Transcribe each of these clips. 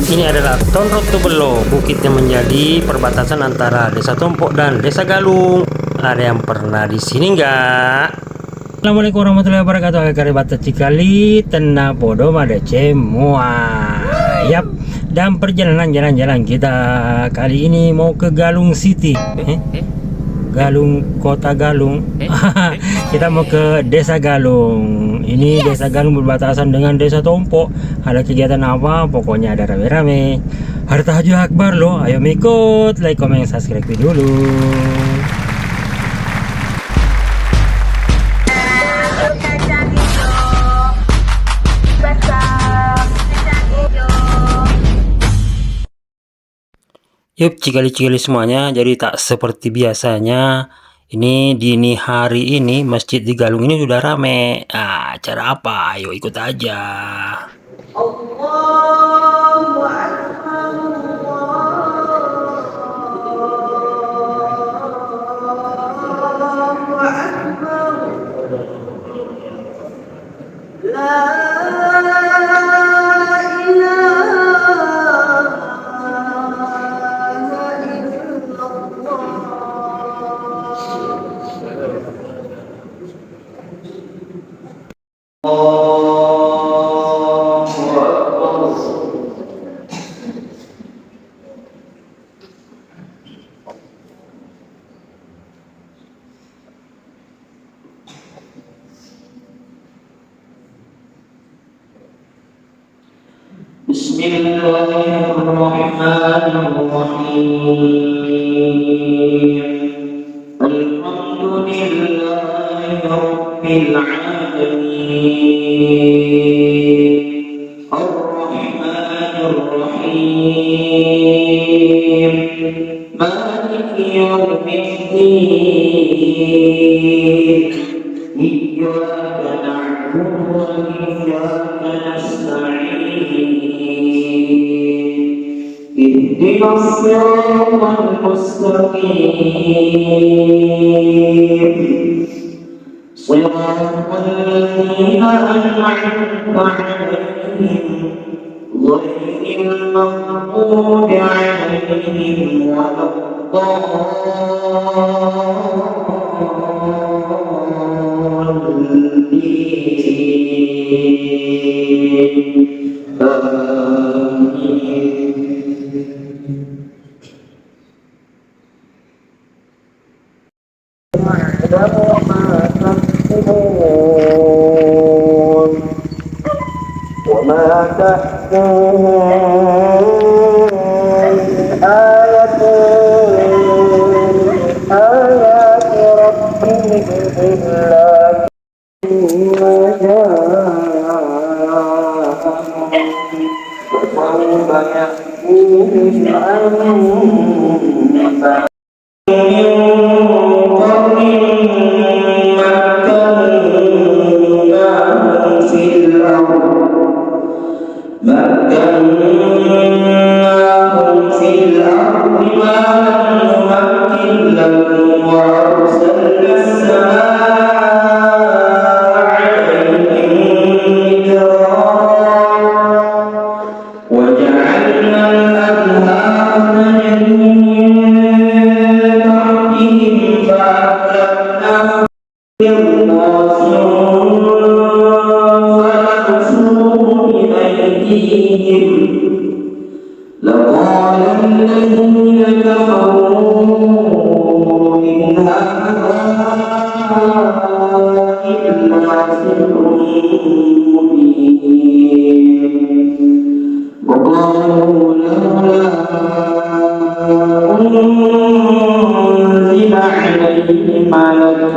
Ini adalah Tonrot Tubelo, bukit yang menjadi perbatasan antara Desa Tompok dan Desa Galung. Ada yang pernah di sini nggak? Assalamualaikum warahmatullahi wabarakatuh. Kali bata cikali tenang podo mada cemua. Yap. Dan perjalanan jalan-jalan kita kali ini mau ke Galung City. Galung, kota Galung. Kita mau ke Desa Galung. Ini Desa Galung berbatasan dengan Desa Tompok. Ada kegiatan apa? Pokoknya ada rame-rame. Ada tahajud akbar loh. Ayo ikut, like, comment, subscribe dulu. Yuk cikali-cikali semuanya, jadi tak seperti biasanya. Ini dini hari ini masjid di Galung ini sudah rame. Acara apa? Ayo ikut aja. Allahu Akbar. Bismillahirrahmanirrahim. Alhamdulillahi rabbil alamin. Ar-Rahmanir Rahim. Maliki yaumiddin. Iyyaka na'budu wa iyyaka nasta'in. اهدنا الصراط المستقيم صراط الذين أنعمت عليهم غير المغضوب عليهم ولا الضالين. وما تحكمون آية آيات ربهم إلا ما جاءهم وسوف يأتيهم أنباء مكناهم في الأرض ما لم نمكن لهم وأرسلنا السماء عليهم مدرارا وجعلنا الأنهار تجري من تحتهم فأهلكناهم لقال الذين كفروا إن هذا إلا سحر مبين وقالوا لولا أنزل عليه ملك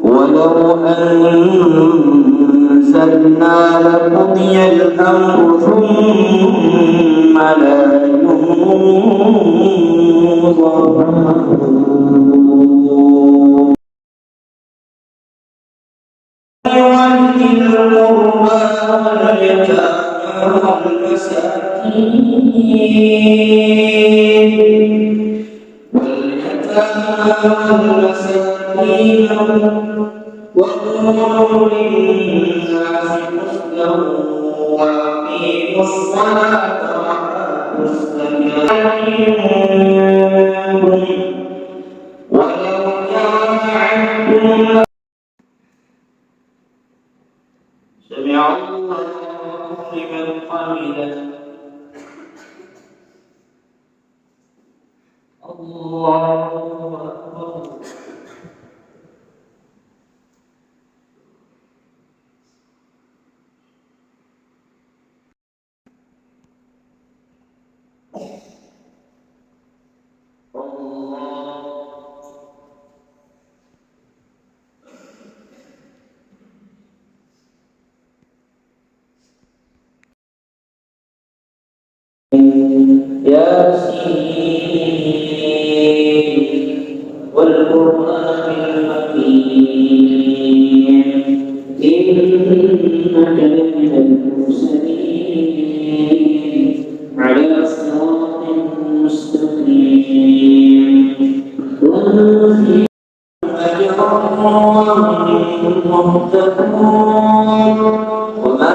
ولو أنزلنا لقضي الأمر ثم لا ينظرون وَلِذِي الْقُرْبَى وَالْيَتَامَى والمساكين وقولوا للناس حسنا وأقيموا الصلاة سمع الله لمن حمده الله أكبر ياسين والقرآن الحكيم إنك لمن المرسلين على صراط مستقيم وفي أجرا مهتدون وما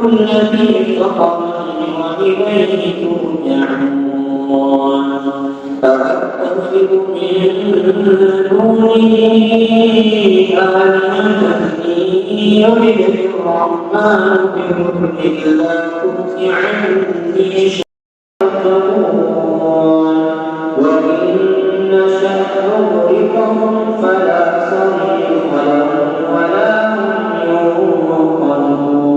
الذي فطرني وإليه ترجعون أأتخذ من دونه آلهة إن يردني الرحمن بضر لا تغن عني شيئا وإن نشأ نغرقهم فلا صريخ لهم ولا هم ينقذون.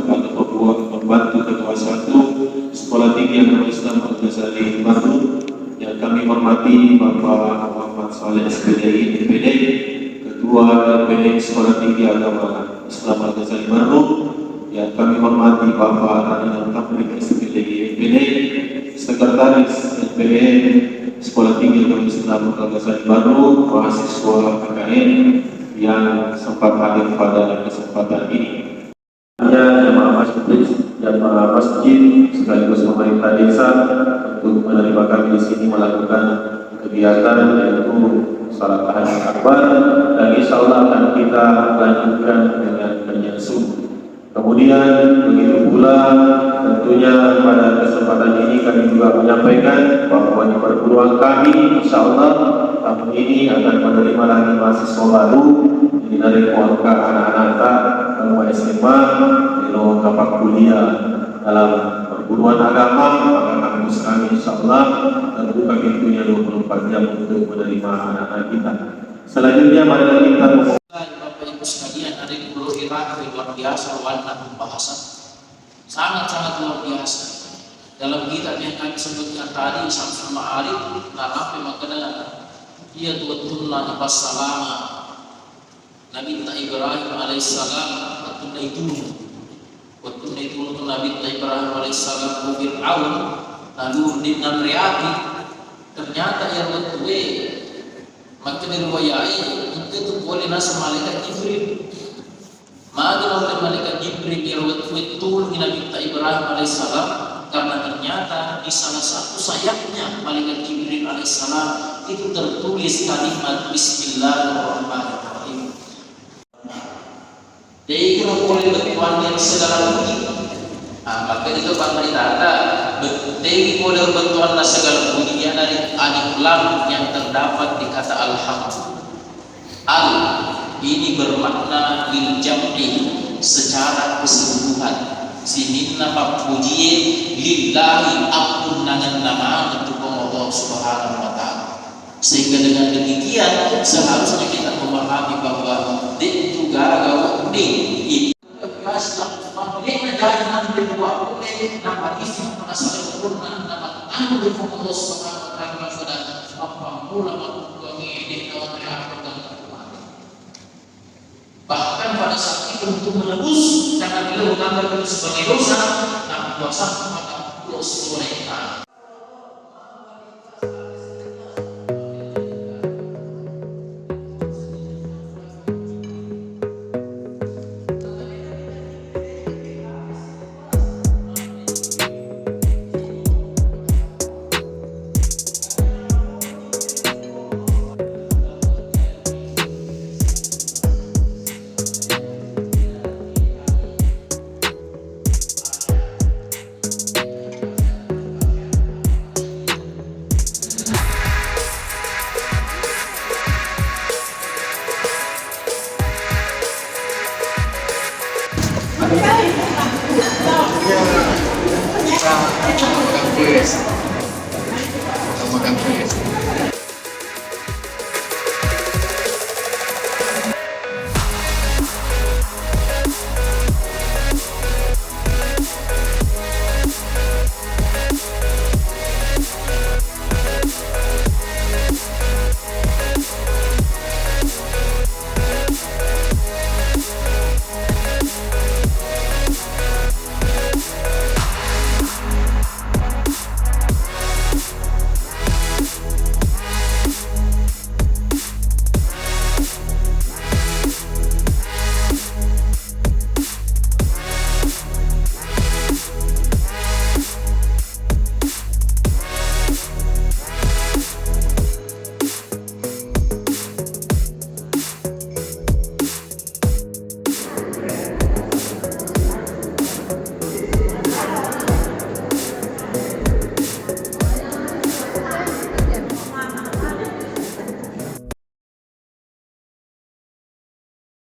Pada Papua membantu Ketua 1 Sekolah Tinggi Agama Islam Al-Ghazali Bandung yang kami hormati Bapak Muhammad Saleh SPDI DPD, Ketua DPD Sekolah Tinggi Agama Islam Al-Ghazali Bandung, yang kami hormati Bapak Radinal Tamrin SPDI DPD, Sekretaris SPDI Sekolah Tinggi Agama Islam Al-Ghazali Bandung, mahasiswa PKN yang sempat hadir pada kesempatan ini. Jemaah masjid sekaligus pemerintah desa untuk menerima kami di sini melakukan kegiatan yaitu salat tahajud akbar, dan insya Allah akan kita lanjutkan dengan kajian subuh. Kemudian begitu pula tentunya pada kesempatan ini kami juga menyampaikan bahwa di perguruan kami insya Allah tahun ini akan menerima lagi mahasiswa baru dari keluarga anak-anak kalau SMA kalau dapat kuliah dalam perguruan agama, maka kampus kami insya Allah terbuka pintunya 24 jam untuk menerima anak-anak kita. Selanjutnya mari kita Bapak Ibu sekalian, ada di Pulau Irak luar biasa warna pembahasan sangat-sangat luar biasa. Dalam kitab yang kami sebutkan tadi Syamsul Ma'arif, narapi makna ia tuatullah ibas salama Nabi Ibrahim alaihissalam waktu itu Nabi Ibrahim alaihissalam ke Fir'aun lalu dengan reaksi ternyata yang betul maka diriwayai itu boleh nasa malaikat Jibril maka oleh malaikat Jibril yang betul Nabi Ibrahim alaihissalam karena ternyata di salah satu sayapnya malaikat Jibril alaihissalam itu tertulis kalimat Bismillahirrahmanirrahim. Jadi kalau boleh bertuan yang segala puji, maka itu berita Jadi boleh bertuan segala puji dari alif lam yang terdapat di kata alhamd. Al ini bermakna bil jam'i secara keseluruhan. Sininna papuji lillahi akun nangan nama untuk Allah Subhanahu wa taala. Sehingga dengan demikian seharusnya kita memahami bahwa itu gara-gara ini biasa maknanya jangan berbuat oleh nama isim asal sempurna nama Allah Subhanahu wa taala pada apa mula mengulangi ini dalam bahkan pada saat itu untuk menebus jangan bila menganggap itu sebagai dosa namun dosa maka dosa mereka. kita makan kue. Kita makan kue.